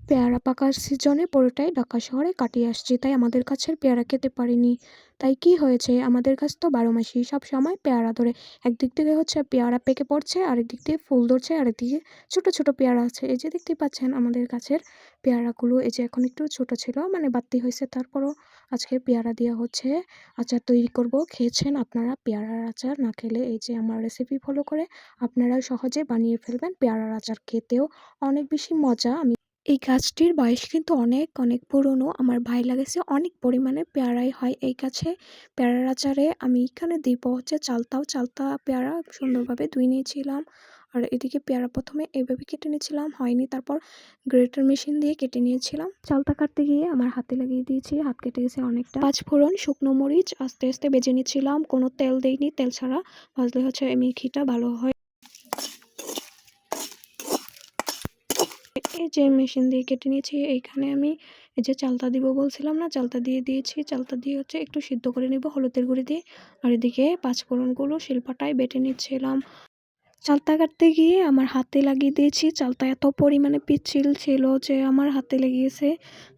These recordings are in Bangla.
পেয়ারা পাকার সিজনে পুরোটাই ঢাকা শহরে কাটিয়ে আসছি, তাই আমাদের গাছের পেয়ারা খেতে পারিনি। তাই কি হয়েছে, আমাদের গাছ তো 12 মাসই সব সময় পেয়ারা ধরে। একদিক থেকে হচ্ছে পেয়ারা পেকে পড়ছে, আরেক দিক থেকে ফুল ধরছে, আরেক দিকে ছোট ছোট পেয়ারা আছে। এই যে দেখতেই পাচ্ছেন আমাদের গাছের পেয়ারাগুলো, এই যে এখন একটু ছোট ছিল, মানে বাড়তি হয়েছে, তারপরও আজকে পেয়ারা দেওয়া হচ্ছে। আচার তৈরি করব, খেয়েছেন আপনারা পেয়ারার আচার? না খেলে এই যে আমার রেসিপি ফলো করে আপনারা সহজে বানিয়ে ফেলবেন পেয়ারার আচার, খেতেও অনেক বেশি মজা। এই গাছটির বয়স কিন্তু অনেক অনেক পুরনো। আমার ভাই লাগাইছে, অনেক পরিমাণে পেয়ারাই হয় এই গাছে। পেয়ারার আচারে আমি এখানে দিব হচ্ছে চালতা পেয়ারা সুন্দরভাবে ধুয়ে নিয়েছিলাম। আর এদিকে পেয়ারা প্রথমে এভাবে কেটে নিয়েছিলাম, হয়নি, তারপর গ্রেটার মেশিন দিয়ে কেটে নিয়েছিলাম। চালতা কাটতে গিয়ে আমার হাতে লাগিয়ে দিয়েছি, হাত কেটে গেছে অনেকটা। 5 ফোড়ন, শুকনো মরিচ আস্তে আস্তে বেজে নিচ্ছিলাম, কোনো তেল দেইনি, তেল ছাড়া ভাজলে হচ্ছে মেথিটা ভালো হয়। এই যে মেশিন দিয়ে কেটে নিয়েছি, এইখানে আমি এই যে চালতা দিব বলছিলাম না, চালতা দিয়ে দিয়েছি। চালতা দিয়ে হচ্ছে একটু সিদ্ধ করে নিব হলুদের গুঁড়ি দিয়ে। আর এদিকে পাঁচফোড়নগুলো শিলপাটায় বেটে নিচ্ছিলাম। চালতা কাটতে গিয়ে আমার হাতে লাগিয়ে দিয়েছি, চালতা এত পরিমাণে পিচ্ছিল ছিল যে আমার হাতে লেগেছে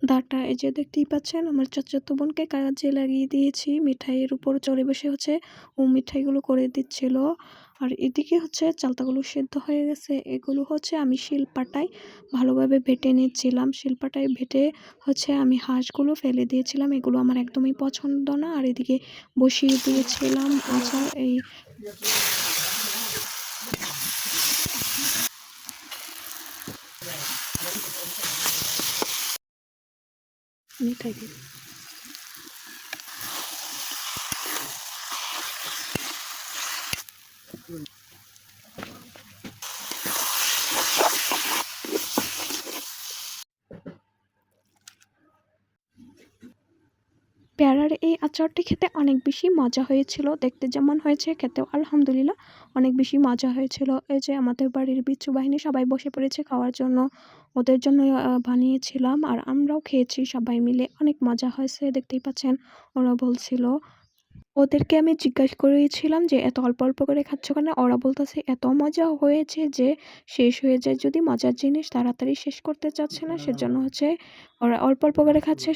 দাঁড়টা। এই যে দেখতেই পাচ্ছেন আমার চাচাতো বোনকে কাজে লাগিয়ে দিয়েছি, মিঠাইয়ের উপর চড়ে বসে হচ্ছে ও মিঠাইগুলো করে দিচ্ছিল। আর এদিকে হচ্ছে চালতাগুলো সেদ্ধ হয়ে গেছে, এগুলো হচ্ছে আমি শিলপাটায় ভালোভাবে বেটে নিচ্ছিলাম। শিলপাটায় বেটে হচ্ছে আমি হাঁসগুলো ফেলে দিয়েছিলাম, এগুলো আমার একদমই পছন্দ না। আর এদিকে বসিয়ে দিয়েছিলাম আচার। এই মিঠাই দিই। পেয়ারার এই আচারটি খেতে অনেক বেশি মজা হয়েছিল, দেখতে যেমন হয়েছে খেতেও আলহামদুলিল্লাহ অনেক বেশি মজা হয়েছিল। এই যে আমাদের বাড়ির বিচ্ছু বাহিনী সবাই বসে পড়েছে খাওয়ার জন্য, ওদের জন্য বানিয়েছিলাম আর আমরাও খেয়েছি সবাই মিলে, অনেক মজা হয়েছে। দেখতেই পাচ্ছেন ওরা বলছিল, ওদেরকে আমি জিজ্ঞাসা করেছিলাম যে এত অল্প অল্প করে খাচ্ছ কেন, ওরা বলতেছে এত মজা হয়েছে যে শেষ হয়ে যায় যদি, মজার জিনিস তাড়াতাড়ি শেষ করতে চাচ্ছে না, সেজন্য হচ্ছে ওরা অল্প অল্প করে খাচ্ছে।